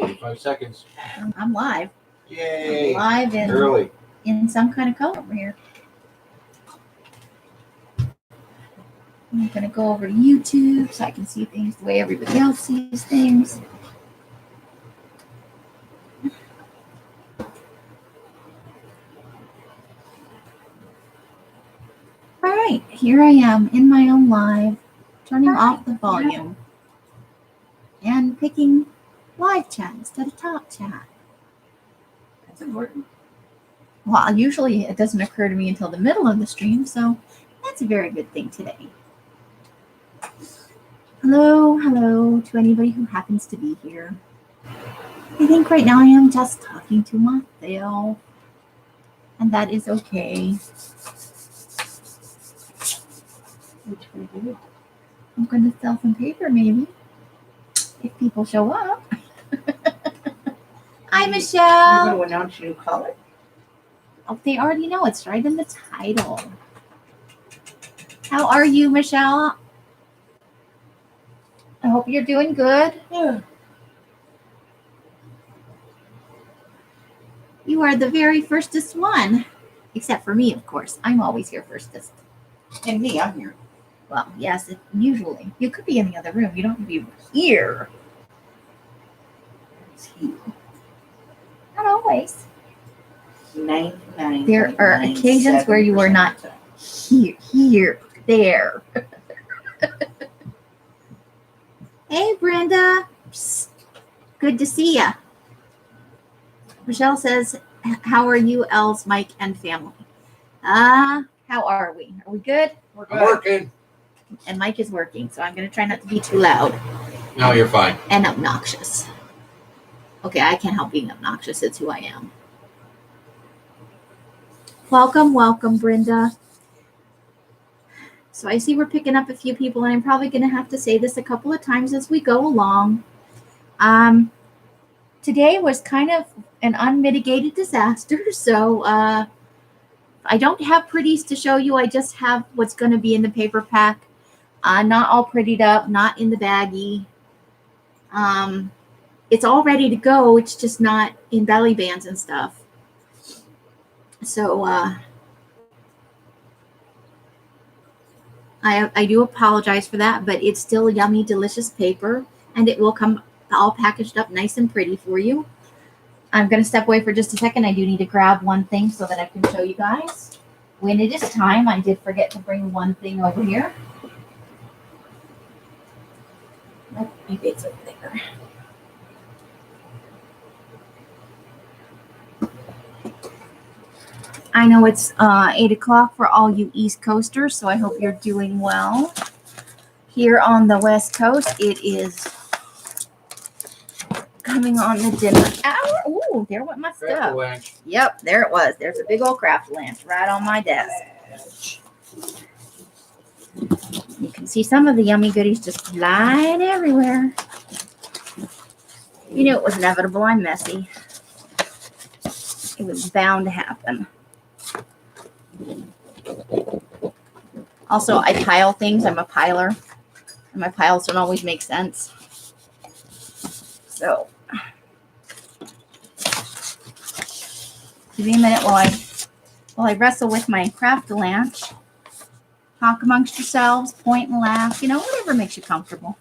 45 seconds. I'm live. Yay. Live and early. In some kind of color over here. I'm going to go over to YouTube so I can see things the way everybody else sees things. All right, here I am in my own live, turning off the volume and picking live chat instead of talk chat. That's important. Well, usually it doesn't occur to me until the middle of the stream, so that's a very good thing today. Hello to anybody who happens to be here. I think right now I am just talking to myself, and that is okay. I'm going to sell some paper, maybe, if people show up. Hi, Michelle. You're going to announce your new color? Oh, they already know. It's right in the title. How are you, Michelle? I hope you're doing good. Yeah. You are the very firstest one. Except for me, of course. I'm always here firstest. And me, I'm here. Well, yes, usually. You could be in the other room. You don't have to be here. Not always. 99. There are occasions where you are not here, there. Hey, Brenda. Psst. Good to see ya. Michelle says, how are you, Els, Mike, and family? How are we? Are we good? We're I'm working. And Mike is working, so I'm going to try not to be too loud. No, you're fine. And obnoxious. Okay, I can't help being obnoxious. It's who I am. Welcome, Brenda. So I see we're picking up a few people, and I'm probably going to have to say this a couple of times as we go along. Today was kind of an unmitigated disaster, so I don't have pretties to show you. I just have what's going to be in the paper pack. Not all prettied up, not in the baggie. It's all ready to go. It's just not in belly bands and stuff. So I do apologize for that, but it's still yummy, delicious paper, and it will come all packaged up nice and pretty for you. I'm going to step away for just a second. I do need to grab one thing so that I can show you guys. When it is time, I did forget to bring one thing over here. Oh, maybe it's over there. I know it's 8 o'clock for all you East Coasters, so I hope you're doing well. Here on the West Coast, it is coming on the dinner hour. Ooh, there went my stuff. Yep, there it was. There's a big old craft lunch right on my desk. You can see some of the yummy goodies just flying everywhere. You knew it was inevitable. I'm messy. It was bound to happen. Also, I pile things. I'm a piler. And my piles don't always make sense. So, give me a minute while I wrestle with my craft lunch. Talk amongst yourselves, point and laugh, whatever makes you comfortable.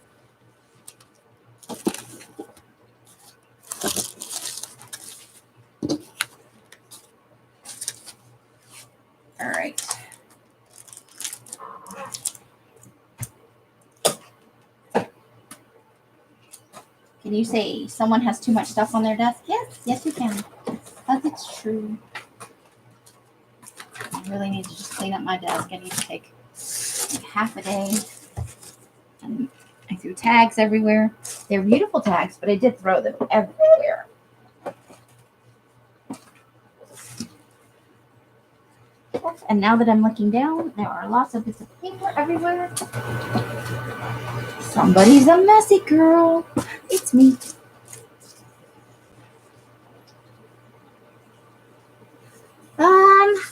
All right. Can you say someone has too much stuff on their desk? Yes, you can. Because it's true. I really need to just clean up my desk. I need to take like half a day. And I threw tags everywhere. They're beautiful tags, but I did throw them everywhere. And now that I'm looking down, there are lots of bits of paper everywhere. Somebody's a messy girl. It's me.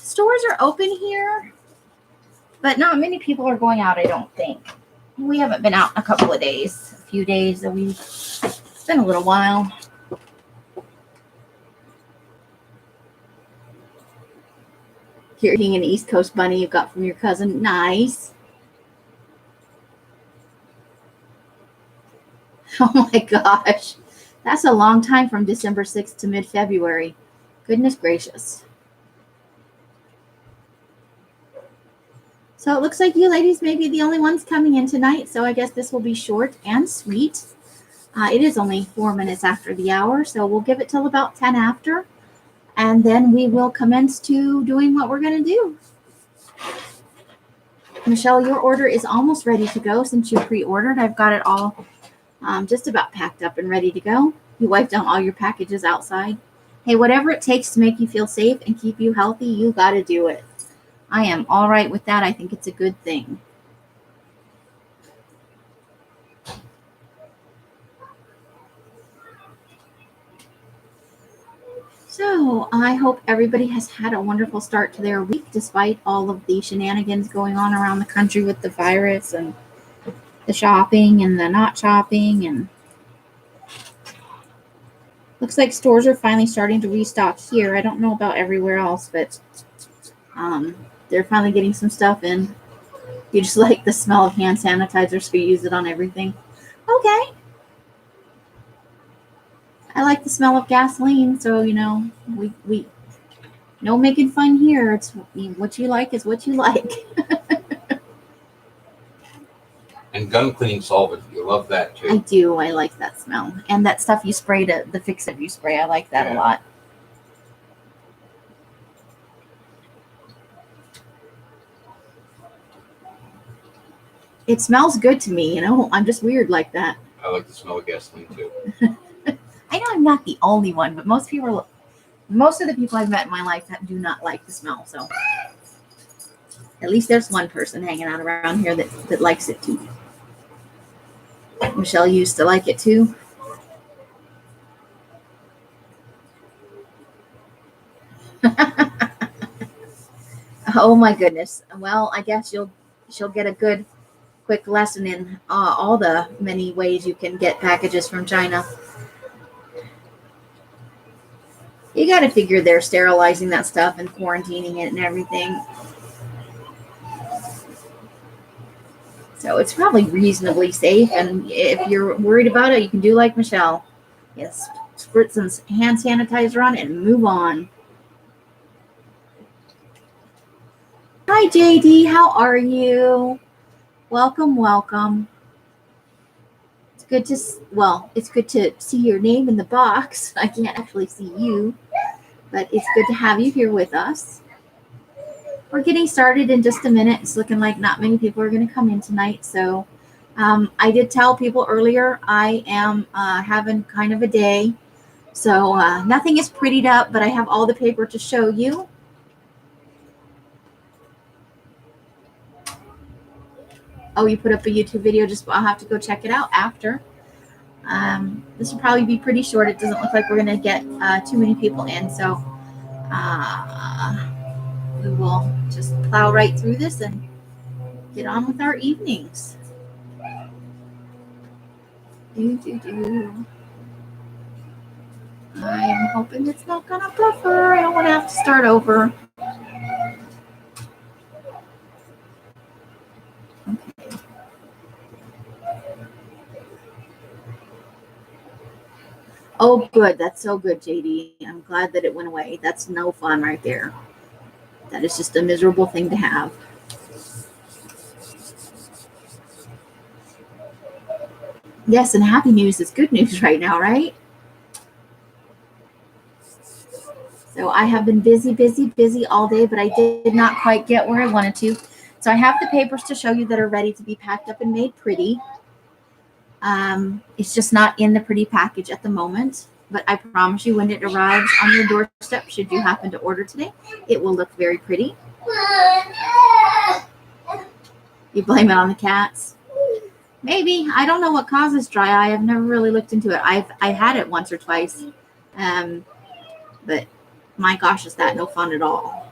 Stores are open here, but not many people are going out, I don't think. We haven't been out in a couple of days, a few days, a week. It's been a little while. You're eating an East Coast bunny you got from your cousin. Nice. Oh my gosh. That's a long time from December 6th to mid-February. Goodness gracious. So it looks like you ladies may be the only ones coming in tonight, so I guess this will be short and sweet. It is only 4 minutes after the hour, so we'll give it till about 10 after, and then we will commence to doing what we're going to do. Michelle, your order is almost ready to go since you pre-ordered. I've got it all just about packed up and ready to go. You wiped down all your packages outside. Hey, whatever it takes to make you feel safe and keep you healthy, you got to do it. I am all right with that. I think it's a good thing. So I hope everybody has had a wonderful start to their week despite all of the shenanigans going on around the country with the virus and the shopping and the not shopping. And looks like stores are finally starting to restock here. I don't know about everywhere else, but they're finally getting some stuff in. You just like the smell of hand sanitizer, so you use it on everything. Okay. I like the smell of gasoline, so we no making fun here. It's what you like is what you like. And gun cleaning solvent. You love that too. I do. I like that smell. And that stuff you spray the fix-it you spray. I like that a lot. It smells good to me, I'm just weird like that. I like the smell of gasoline too. I know I'm not the only one, but most of the people I've met in my life do not like the smell. So at least there's one person hanging out around here that likes it too. Michelle used to like it too. Oh my goodness. Well, I guess she'll get a good quick lesson in all the many ways you can get packages from China. You got to figure they're sterilizing that stuff and quarantining it and everything. So it's probably reasonably safe. And if you're worried about it, you can do like Michelle. Yes, spritz some hand sanitizer on it and move on. Hi, JD. How are you? Welcome. It's good to see your name in the box. I can't actually see you, but it's good to have you here with us. We're getting started in just a minute. It's looking like not many people are going to come in tonight. So I did tell people earlier I am having kind of a day. So nothing is prettied up, but I have all the paper to show you. Oh, you put up a YouTube video. I'll have to go check it out after. This will probably be pretty short. It doesn't look like we're going to get too many people in. So we will just plow right through this and get on with our evenings. I am hoping it's not going to buffer. I don't want to have to start over. Okay. Oh, good. That's so good, JD. I'm glad that it went away. That's no fun right there. That is just a miserable thing to have. Yes, and happy news is good news right now, right? So I have been busy all day, but I did not quite get where I wanted to. So I have the papers to show you that are ready to be packed up and made pretty. It's just not in the pretty package at the moment, but I promise you when it arrives on your doorstep, should you happen to order today, it will look very pretty. You blame it on the cats? Maybe. I don't know what causes dry eye. I've never really looked into it. I've had it once or twice, but my gosh, is that no fun at all.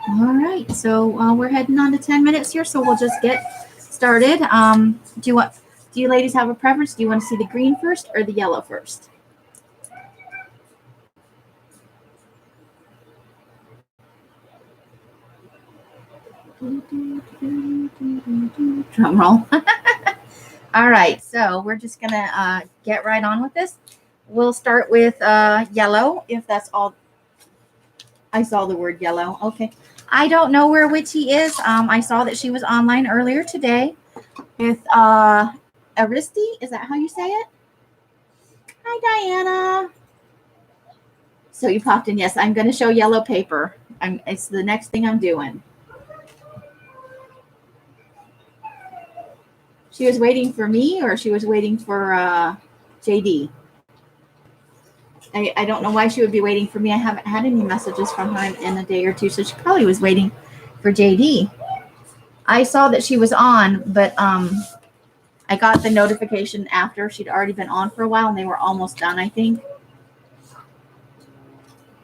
All right, so we're heading on to 10 minutes here, so we'll just get started. Do you ladies have a preference? Do you want to see the green first or the yellow first? Drum roll. All right, so we're just gonna get right on with this. We'll start with yellow, if that's all. I saw the word yellow. Okay. I don't know where Witchy is. I saw that she was online earlier today with Aristi. Is that how you say it? Hi, Diana. So you popped in. Yes, I'm going to show yellow paper. It's the next thing I'm doing. She was waiting for me, or she was waiting for JD. I don't know why she would be waiting for me. I haven't had any messages from her in a day or two, so she probably was waiting for JD. I saw that she was on, but I got the notification after she'd already been on for a while, and they were almost done, I think.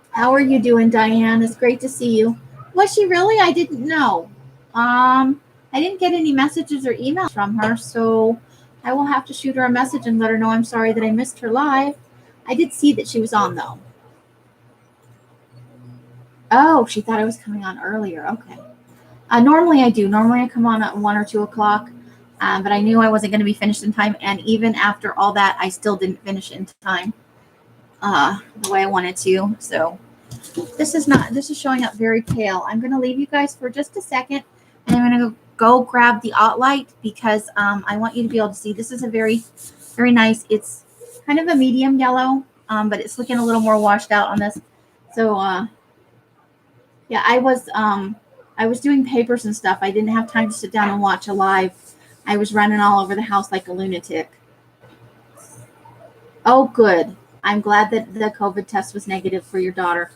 How are you doing, Diane? It's great to see you. Was she really? I didn't know. I didn't get any messages or emails from her, so I will have to shoot her a message and let her know I'm sorry that I missed her live. I did see that she was on, though. Oh, she thought I was coming on earlier. Okay. Normally I do. Normally I come on at 1 or 2 o'clock, but I knew I wasn't going to be finished in time. And even after all that, I still didn't finish in time the way I wanted to. So this is showing up very pale. I'm going to leave you guys for just a second, and I'm going to go grab the Ott light because I want you to be able to see. This is a very, very nice. It's kind of a medium yellow, but it's looking a little more washed out on this. So yeah, I was doing papers and stuff. I didn't have time to sit down and watch a live. I was running all over the house like a lunatic. Oh, good. I'm glad that the COVID test was negative for your daughter.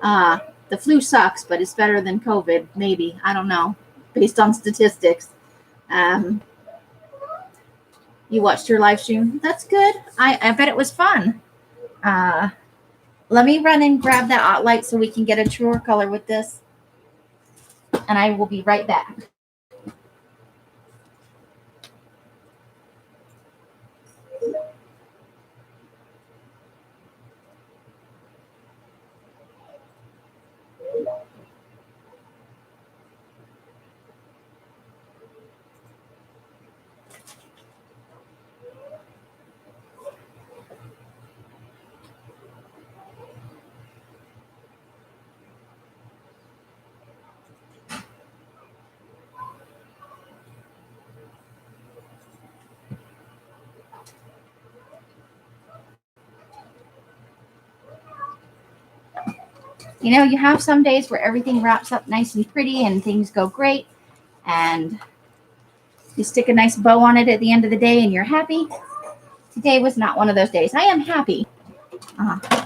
The flu sucks, but it's better than COVID, maybe. I don't know, based on statistics. You watched your live stream? That's good. I bet it was fun. Let me run and grab that Ott light so we can get a truer color with this. And I will be right back. You know, you have some days where everything wraps up nice and pretty and things go great, and you stick a nice bow on it at the end of the day and you're happy. Today was not one of those days. I am happy.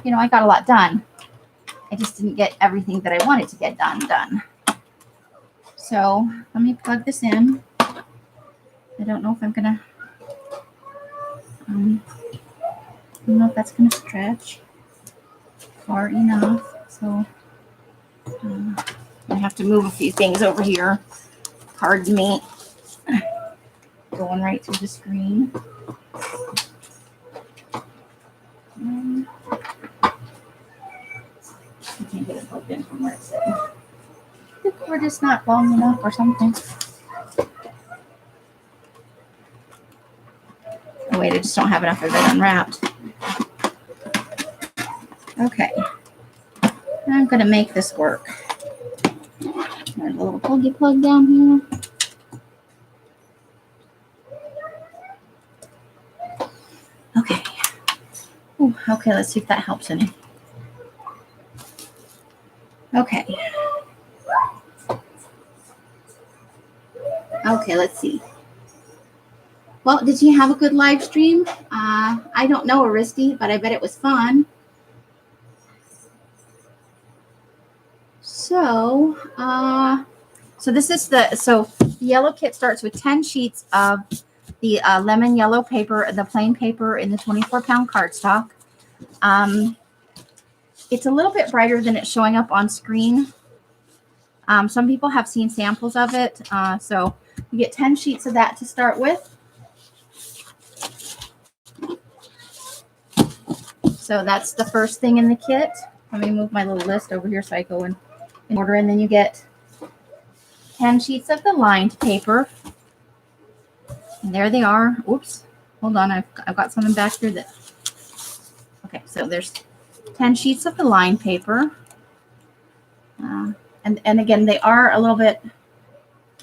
You know, I got a lot done. I just didn't get everything that I wanted to get done. So let me plug this in. I don't know if I'm gonna, I don't know if that's gonna stretch far enough. So I have to move a few things over here. Pardon me. Going right through the screen. I can't get it plugged in from where it's sitting. The cord is not long enough or something. Oh wait, I just don't have enough of it unwrapped. Okay. I'm gonna make this work. There's a little pluggy plug down here. Okay. Ooh, okay, let's see if that helps any. Okay. Okay, let's see. Well, did you have a good live stream? I don't know, Aristi, but I bet it was fun. So, this is the yellow kit starts with 10 sheets of the lemon yellow paper, the plain paper in the 24-pound cardstock. It's a little bit brighter than it's showing up on screen. Some people have seen samples of it. So you get 10 sheets of that to start with. So that's the first thing in the kit. Let me move my little list over here so I go in order. And then you get 10 sheets of the lined paper. And there they are. Oops. Hold on. I've got something back here that. Okay, so there's 10 sheets of the lined paper. And again, they are a little bit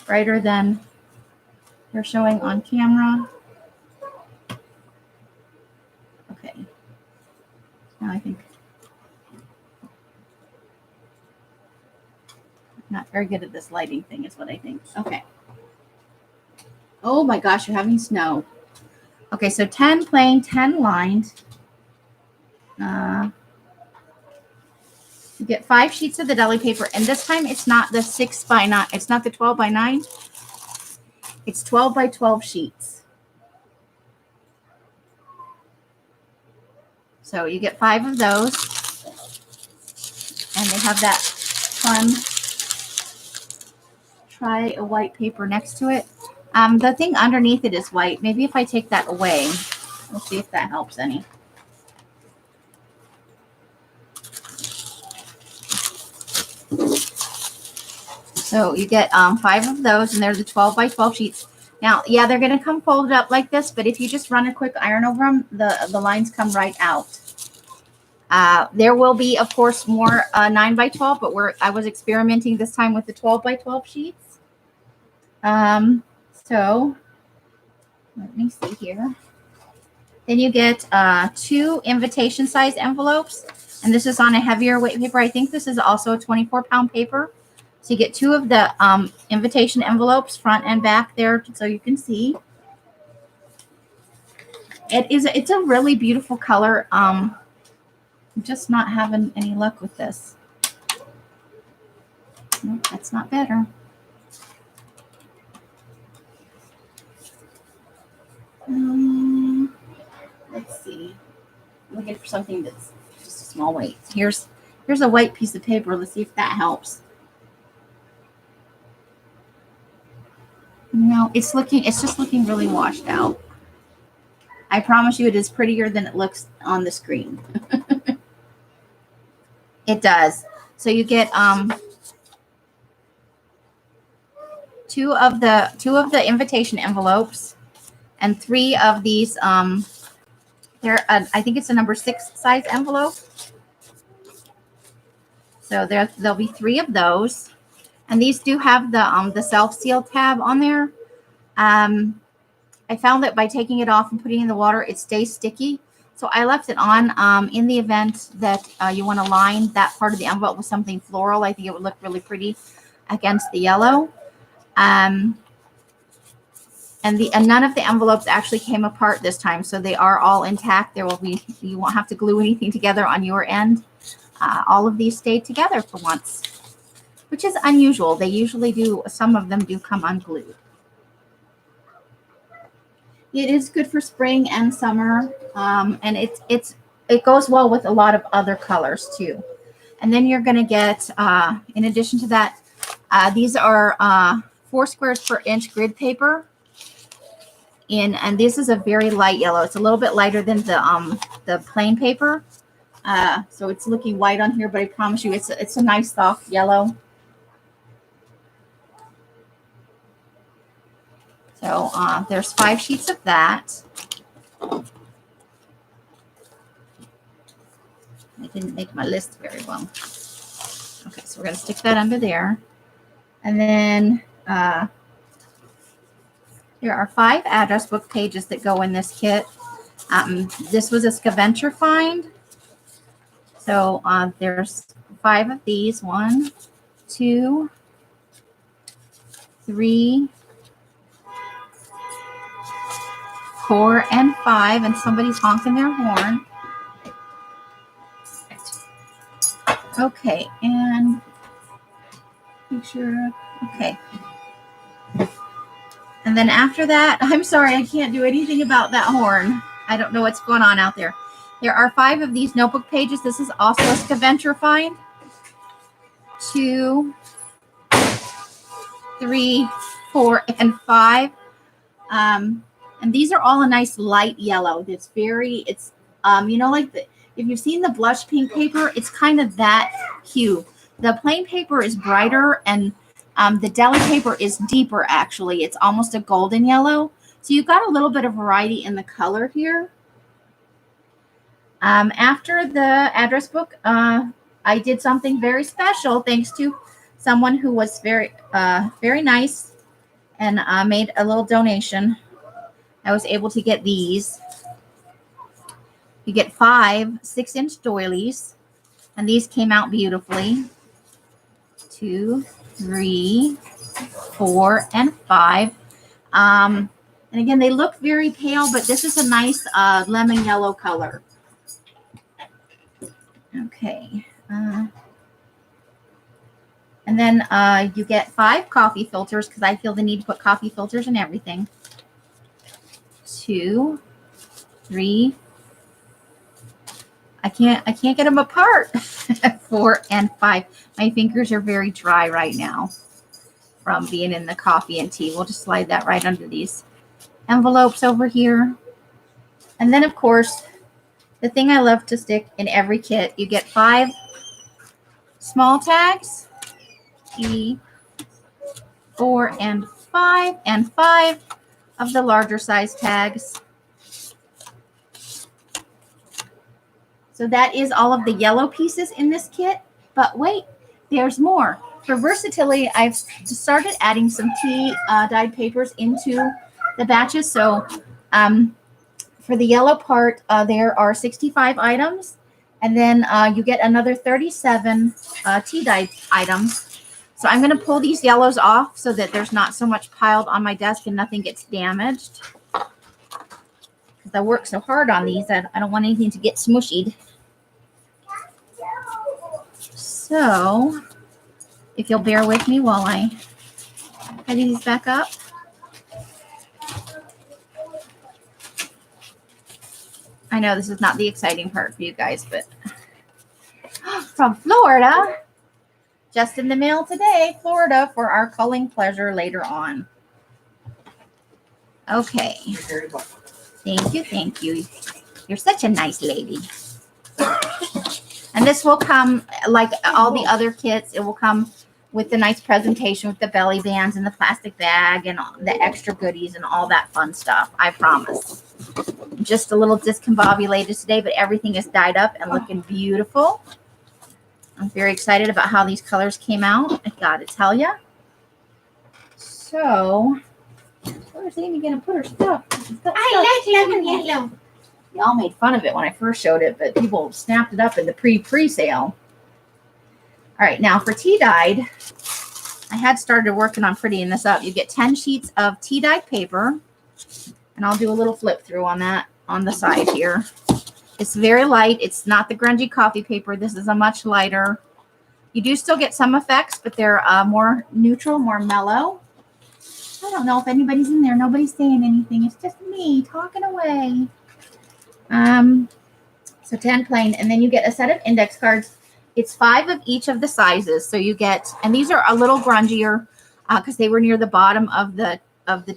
brighter than they're showing on camera. Okay. Now I think I'm not very good at this lighting thing is what I think. Okay. Oh my gosh, you're having snow. Okay, so 10 plain, 10 lined. You get 5 sheets of the deli paper, and this time it's not the 6 by 9. It's not the 12 by 9. It's 12 by 12 sheets. So you get 5 of those, and they have that fun try a white paper next to it. The thing underneath it is white. Maybe if I take that away, we'll see if that helps any. So you get 5 of those, and they're the 12 by 12 sheets. Now, yeah, they're going to come folded up like this, but if you just run a quick iron over them, the lines come right out. There will be, of course, more 9 by 12, but I was experimenting this time with the 12 by 12 sheets. So let me see here. Then you get 2 invitation size envelopes, and this is on a heavier weight paper. I think this is also a 24-pound paper. So you get 2 of the invitation envelopes, front and back there, so you can see. It's a really beautiful color. I'm just not having any luck with this. Nope, that's not better. Let's see. I'm looking for something that's just a small weight. Here's a white piece of paper. Let's see if that helps. No, it's just looking really washed out. I promise you it is prettier than it looks on the screen. It does. So you get 2 of the invitation envelopes and 3 of these I think it's a number 6 size envelope. So there'll be 3 of those. And these do have the self-seal tab on there. I found that by taking it off and putting it in the water, it stays sticky. So I left it on in the event that you want to line that part of the envelope with something floral. I think it would look really pretty against the yellow. And none of the envelopes actually came apart this time, so they are all intact. You won't have to glue anything together on your end. All of these stayed together for once, which is unusual. They usually do. Some of them do come unglued. It is good for spring and summer, and it goes well with a lot of other colors too. And then you're going to get, in addition to that, these are 4 squares per inch grid paper. And this is a very light yellow. It's a little bit lighter than the plain paper. So it's looking white on here, but I promise you it's a nice soft yellow. So there's 5 sheets of that. I didn't make my list very well. Okay, so we're going to stick that under there. And then there are 5 address book pages that go in this kit. This was a scavenger find. So there's 5 of these. 1, 2, 3, 4, and 5. And somebody's honking their horn. Okay, and make sure. Okay. And then after that, I'm sorry, I can't do anything about that horn. I don't know what's going on out there. There are 5 of these notebook pages. This is also a scavenger find. 2, 3, 4, and 5. And these are all a nice light yellow. It's like if you've seen the blush pink paper, it's kind of that hue. The plain paper is brighter, and The deli paper is deeper, actually. It's almost a golden yellow. So you've got a little bit of variety in the color here. After the address book, I did something very special thanks to someone who was very nice and made a little donation. I was able to get these. You get 5 6-inch doilies, and these came out beautifully. 2, 3, 4, and 5. And again, they look very pale, but this is a nice lemon yellow color. Okay. And then you get 5 coffee filters because I feel the need to put coffee filters in everything. 2, 3. I can't get them apart. 4 and 5. My fingers are very dry right now from being in the coffee and tea. We'll just slide that right under these envelopes over here. And then, of course, the thing I love to stick in every kit, you get 5 small tags. 3, 4, and 5, and 5 of the larger size tags. So that is all of the yellow pieces in this kit. But wait, there's more. For versatility, I've started adding some tea dyed papers into the batches. So for the yellow part, there are 65 items. And then you get another 37 tea dyed items. So I'm going to pull these yellows off so that there's not so much piled on my desk and nothing gets damaged. Because I work so hard on these, I don't want anything to get smushied. So, if you'll bear with me while I tidy these back up. I know this is not the exciting part for you guys, but from Florida, just in the mail today, Florida, for our culling pleasure later on. Okay. You're very welcome. Thank you, thank you. You're such a nice lady. And this will come, like all the other kits, it will come with the nice presentation with the belly bands and the plastic bag and the extra goodies and all that fun stuff. I promise. Just a little discombobulated today, but everything is dyed up and looking beautiful. I'm very excited about how these colors came out. I gotta tell you. So, where's Amy gonna put her stuff? I like lemon yellow. Y'all made fun of it when I first showed it, but people snapped it up in the pre-sale. All right, now for tea dyed, I had started working on prettying this up. You get 10 sheets of tea dyed paper, and I'll do a little flip through on that on the side here. It's very light. It's not the grungy coffee paper. This is a much lighter. You do still get some effects, but they're more neutral, more mellow. I don't know if anybody's in there. Nobody's saying anything. It's just me talking away. So 10 plain, and then you get a set of index cards. It's 5 of each of the sizes. So you get, and these are a little grungier because they were near the bottom of the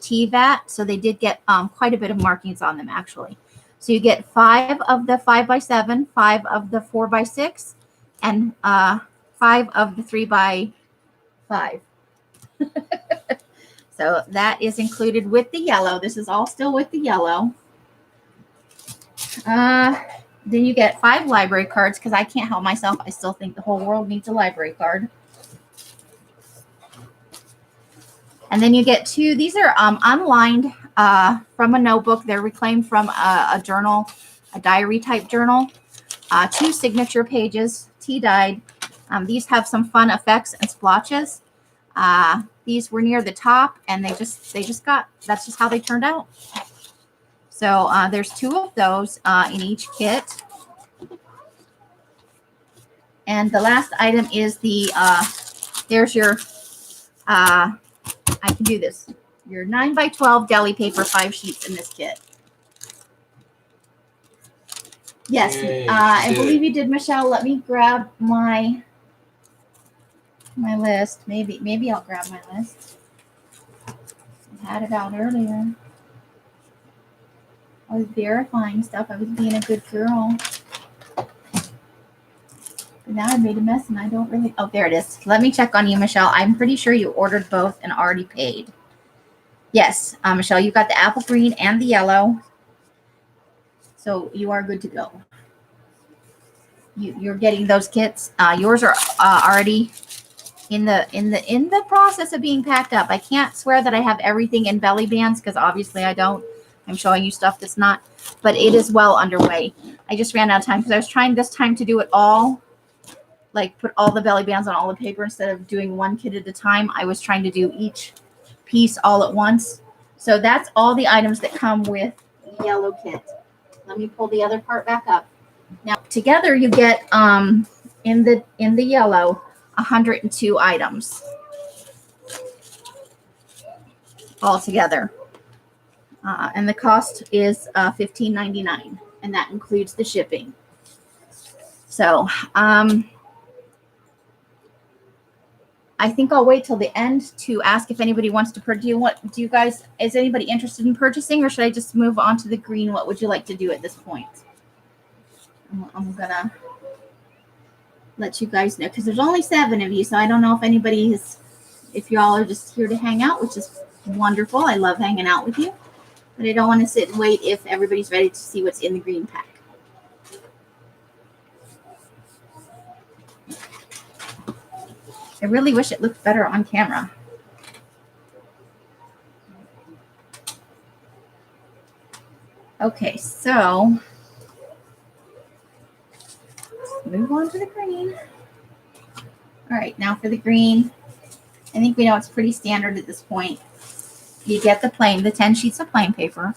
tea vat. So they did get quite a bit of markings on them actually. So you get 5 of the 5x7, 5 of the 4x6, and 5 of the 3x5. So that is included with the yellow. This is all still with the yellow. Then you get 5 library cards because I can't help myself. I still think the whole world needs a library card. And then you get 2. These are unlined from a notebook. They're reclaimed from a journal, a diary type journal. 2 signature pages, tea dyed. These have some fun effects and splotches. These were near the top, and they just got. That's just how they turned out. So there's 2 of those in each kit. And the last item is the, there's your, I can do this, your 9x12 deli paper, 5 sheets in this kit. Yes, Yay, I believe you did, Michelle. Let me grab my list. Maybe I'll grab my list. I had it out earlier. I was verifying stuff. I was being a good girl. Now I made a mess and I don't really. Oh, there it is. Let me check on you, Michelle. I'm pretty sure you ordered both and already paid. Yes, Michelle, you got the apple green and the yellow. So you are good to go. You're getting those kits. Yours are already in the process of being packed up. I can't swear that I have everything in belly bands because obviously I don't. I'm showing you stuff that's not, but it is well underway. I just ran out of time because I was trying this time to do it all, like put all the belly bands on all the paper instead of doing one kit at a time. I was trying to do each piece all at once. So that's all the items that come with the yellow kit. Let me pull the other part back up. Now together you get in the yellow 102 items all together. And the cost is $15.99, and that includes the shipping. So I think I'll wait till the end to ask if anybody wants to purchase. Do you guys, is anybody interested in purchasing, or should I just move on to the green? What would you like to do at this point? I'm gonna let you guys know because there's only 7 of you, so I don't know if anybody is, if y'all are just here to hang out, which is wonderful. I love hanging out with you. But I don't want to sit and wait if everybody's ready to see what's in the green pack. I really wish it looked better on camera. Okay, so let's move on to the green. All right, now for the green. I think we know it's pretty standard at this point. You get the 10 sheets of plain paper.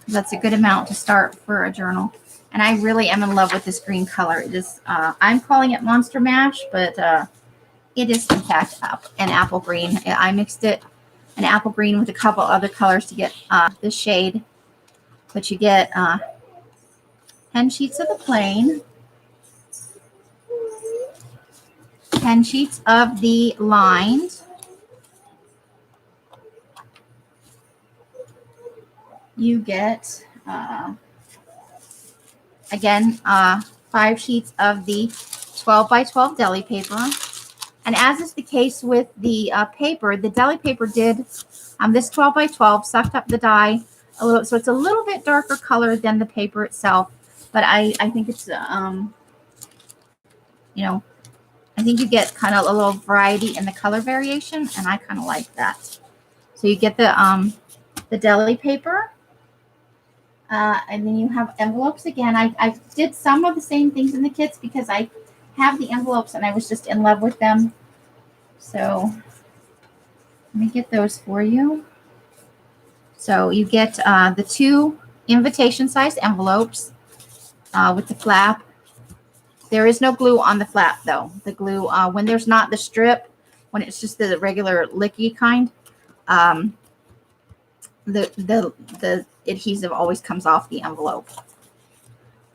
That's a good amount to start for a journal. And I really am in love with this green color. It is, I'm calling it Monster Mash, but it is in fact an apple green. I mixed an apple green with a couple other colors to get this shade. But you get 10 sheets of the plain, 10 sheets of the lined, you get, again, 5 sheets of the 12 by 12 deli paper. And as is the case with the paper, the deli paper did, this 12 by 12 sucked up the dye a little, so it's a little bit darker color than the paper itself. But I think it's, I think you get kind of a little variety in the color variation, and I kind of like that. So you get the deli paper. And then you have envelopes again. I did some of the same things in the kits because I have the envelopes and I was just in love with them. So let me get those for you. So you get the 2 invitation sized envelopes with the flap. There is no glue on the flap though. The glue, when there's not the strip, when it's just the regular licky kind, the adhesive always comes off the envelope.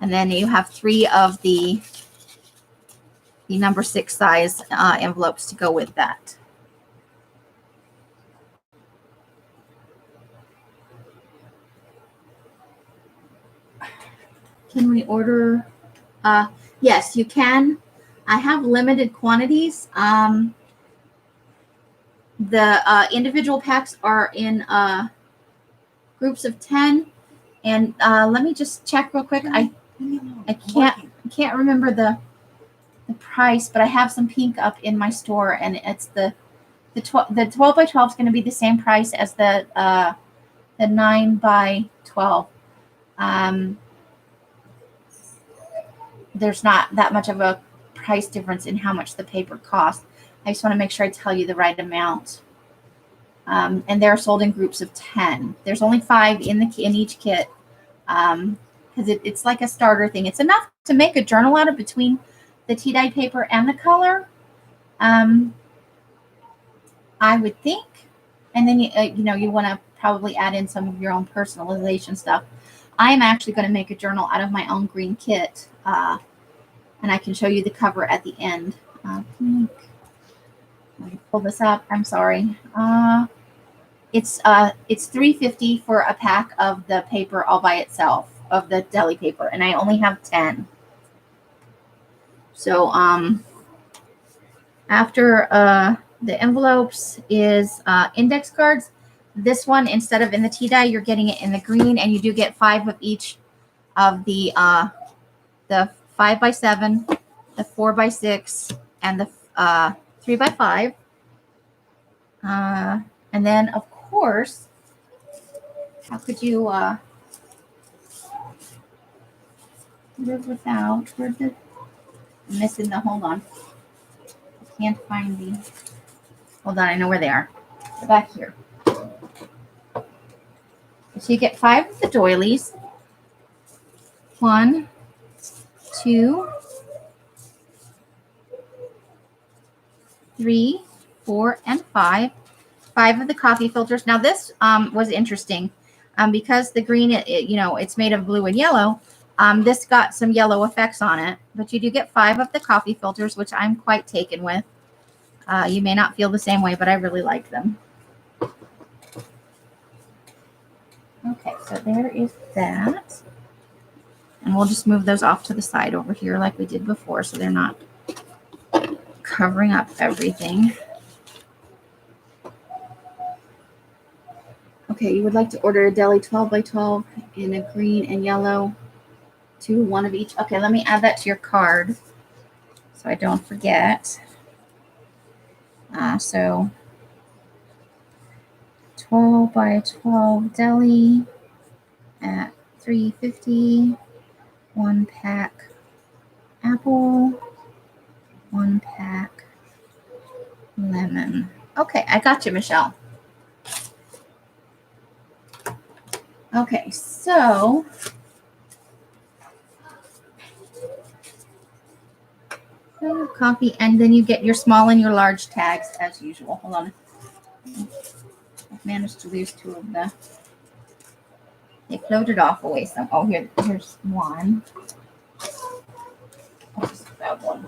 And then you have 3 of the number 6 size envelopes to go with that. Can we order? Yes, you can. I have limited quantities. The individual packs are in groups of 10. And let me just check real quick. I can't remember the price, but I have some pink up in my store, and it's the 12 by 12 is going to be the same price as the 9 by 12. There's not that much of a price difference in how much the paper costs. I just want to make sure I tell you the right amount. And they're sold in groups of 10. There's only 5 in each kit because it's like a starter thing. It's enough to make a journal out of between the tea dye paper and the color, I would think. And then you want to probably add in some of your own personalization stuff. I am actually going to make a journal out of my own green kit, and I can show you the cover at the end. Let me pull this up. I'm sorry. It's $3.50 for a pack of the paper all by itself, of the deli paper, and I only have 10. So after the envelopes is index cards. This one, instead of in the tea dye, you're getting it in the green, and you do get 5 of each of the 5x7, the 4x6, and the 3x5. And then, of course, how could you live without? Where's the I'm missing the? Hold on, I can't find the. Hold on, I know where they are. They're back here. So you get 5 of the doilies. 1, 2, 3, 4, and 5. 5 of the coffee filters. Now this was interesting because the green, it's made of blue and yellow. This got some yellow effects on it, but you do get 5 of the coffee filters, which I'm quite taken with. You may not feel the same way, but I really like them. Okay, so there is that. And we'll just move those off to the side over here like we did before, so they're not covering up everything. Okay, you would like to order a deli 12x12 in a green and yellow, 2, 1 of each. Okay, let me add that to your card so I don't forget. So 12x12 deli at $3.50. 1 pack apple, 1 pack lemon. Okay, I got you, Michelle. Okay, so coffee, and then you get your small and your large tags as usual. Hold on. I've managed to lose 2 of the. They floated off away some. Oh, here's 1. I'll just grab 1.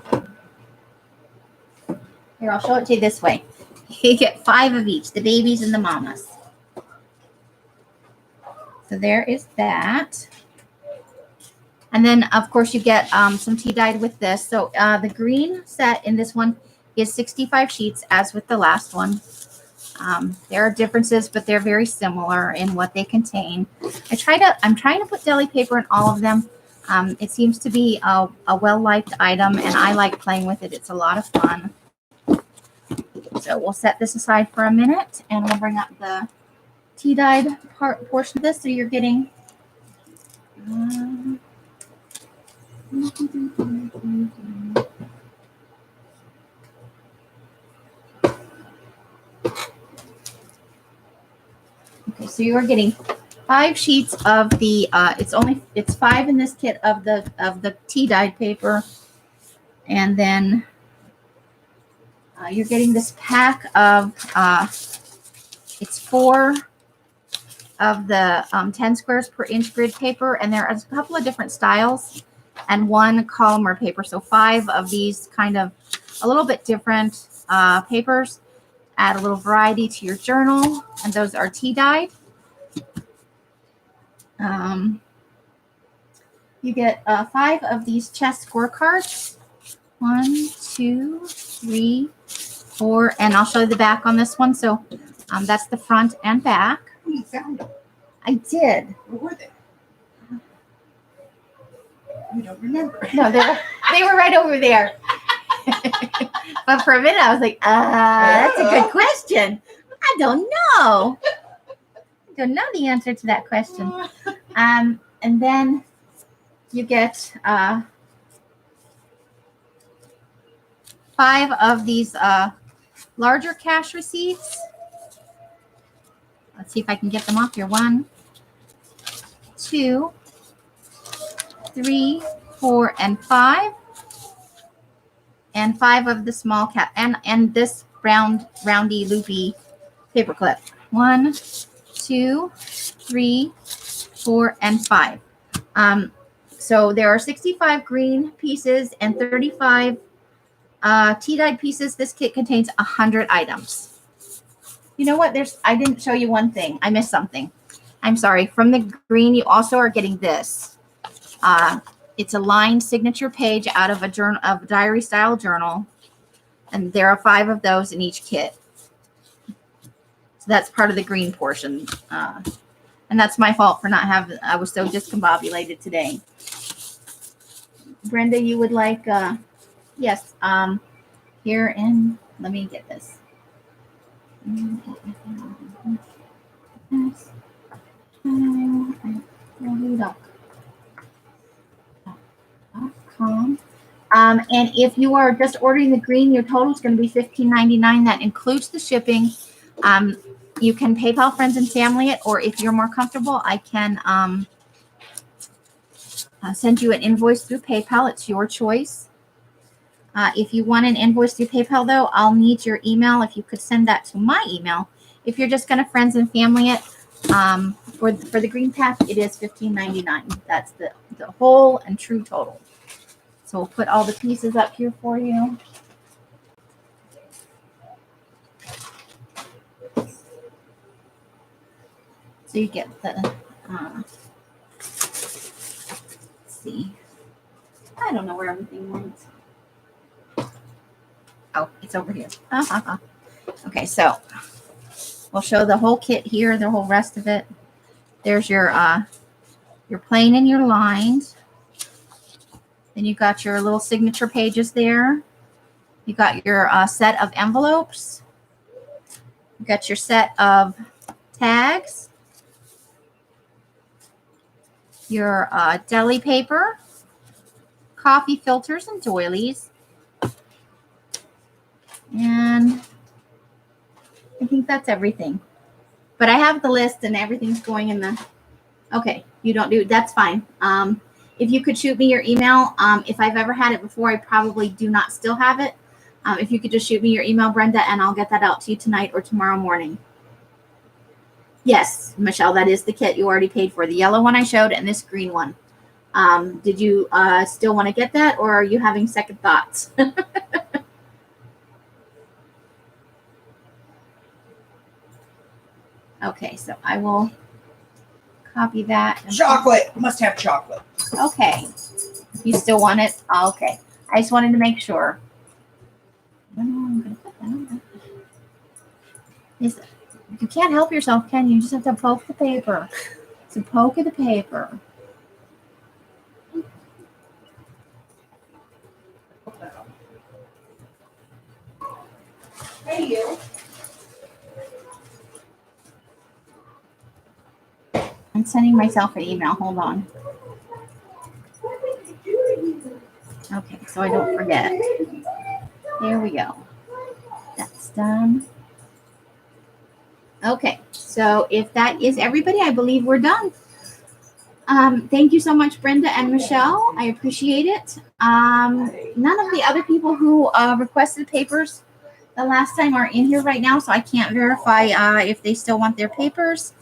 Here, I'll show it to you this way. You get 5 of each, the babies and the mamas. So there is that. And then, of course, you get some tea dyed with this. So the green set in this one is 65 sheets, as with the last one. There are differences, but they're very similar in what they contain. I'm trying to put deli paper in all of them. It seems to be a well-liked item, and I like playing with it. It's a lot of fun. So we'll set this aside for a minute, and we'll bring up the tea dyed portion of this. So you're getting okay, so you are getting 5 sheets of the it's 5 in this kit of the tea dyed paper, and then you're getting this pack of it's 4 of the 10 squares per inch grid paper, and there are a couple of different styles, and 1 Columnar paper. So 5 of these kind of a little bit different papers. Add a little variety to your journal, and those are tea dyed. You get 5 of these chess scorecards. 1, 2, 3, 4, and I'll show you the back on this one. So that's the front and back. You found them. I did. Where were they? You don't remember. No, they were right over there. But for a minute, I was like, that's a good question. I don't know. I don't know the answer to that question. And then you get 5 of these larger cash receipts. Let's see if I can get them off here. 1, 2, 3, 4, and 5. And 5 of the small cap and this roundy loopy paper clip. 1, 2, 3, 4, and 5. So there are 65 green pieces and 35 tea dyed pieces. This kit contains 100 items. You know what? I didn't show you one thing. I missed something. I'm sorry. From the green, you also are getting this. It's a lined signature page out of a journal, of diary style journal. And there are 5 of those in each kit. So that's part of the green portion. And that's my fault for not having, I was so discombobulated today. Brenda, you would like, yes, here in, let me get this. .com. And if you are just ordering the green, your total is going to be $15.99. That includes the shipping. You can PayPal friends and family it, or if you're more comfortable, I can send you an invoice through PayPal. It's your choice. If you want an invoice through PayPal, though, I'll need your email. If you could send that to my email. If you're just going to friends and family it, for the green pack, it is $15.99. That's the whole and true total. So we'll put all the pieces up here for you. So you get the, let's see. I don't know where everything went. Oh, it's over here. Okay, so we'll show the whole kit here, the whole rest of it. There's your plain and your lined. Then you got your little signature pages there. You got your set of envelopes. You got your set of tags. Your deli paper, coffee filters and doilies. And I think that's everything. But I have the list and everything's going in the, okay, you don't do, that's fine. If you could shoot me your email, if I've ever had it before, I probably do not still have it. If you could just shoot me your email, Brenda, and I'll get that out to you tonight or tomorrow morning. Yes, Michelle, that is the kit you already paid for. The yellow one I showed and this green one. Did you still want to get that, or are you having second thoughts? Okay, so I will copy that. Chocolate. Must have chocolate. Okay. You still want it? Oh, okay. I just wanted to make sure. I'm gonna put that on there. You can't help yourself, can you? You just have to poke the paper. It's a poke of the paper. Hey, you. I'm sending myself an email. Hold on. Okay, so I don't forget. There we go. That's done. Okay, so if that is everybody, I believe we're done. Thank you so much, Brenda and Michelle. I appreciate it. None of the other people who requested papers the last time are in here right now, so I can't verify if they still want their papers.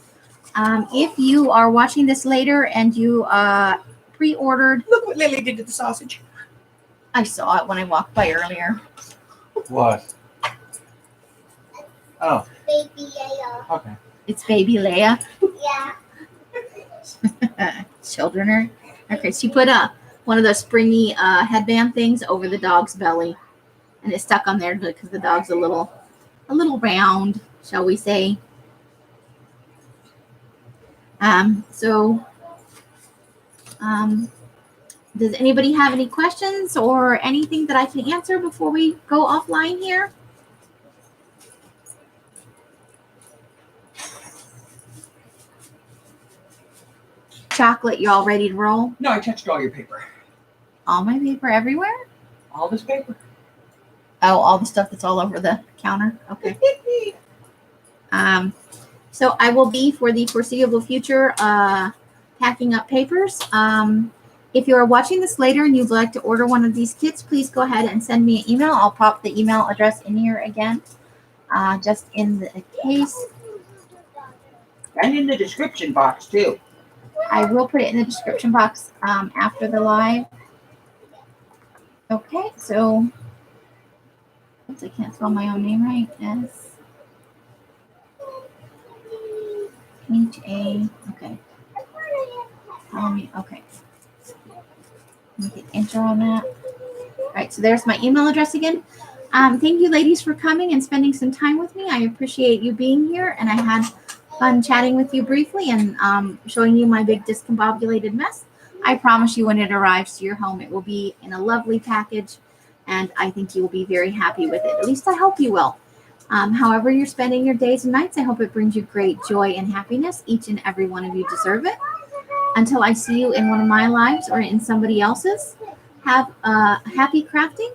If you are watching this later and you pre-ordered, Look what Lily did to the sausage. I saw it when I walked by earlier. What? Oh, Baby Leia. okay. It's baby Leia. Yeah. Children are okay. She put one of those springy headband things over the dog's belly, and it stuck on there because the dog's a little round, shall we say? Does anybody have any questions or anything that I can answer before we go offline here? Chocolate, you all ready to roll? No, I touched all your paper. All my paper everywhere? All this paper. Oh, all the stuff that's all over the counter? Okay. So I will be, for the foreseeable future, packing up papers. If you are watching this later and you'd like to order one of these kits, please go ahead and send me an email. I'll pop the email address in here again, just in the case. And in the description box, too. I will put it in the description box after the live. Okay, so oops, I can't spell my own name right. S-H-A. Okay. Okay. Let me enter on that. All right, so there's my email address again. Thank you, ladies, for coming and spending some time with me. I appreciate you being here, and I had fun chatting with you briefly and showing you my big discombobulated mess. I promise you, when it arrives to your home, it will be in a lovely package, and I think you will be very happy with it. At least I hope you will. However you're spending your days and nights, I hope it brings you great joy and happiness. Each and every one of you deserve it. Until I see you in one of my lives or in somebody else's, have a happy crafting,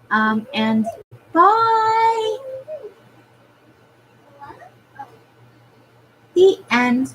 and bye. The end.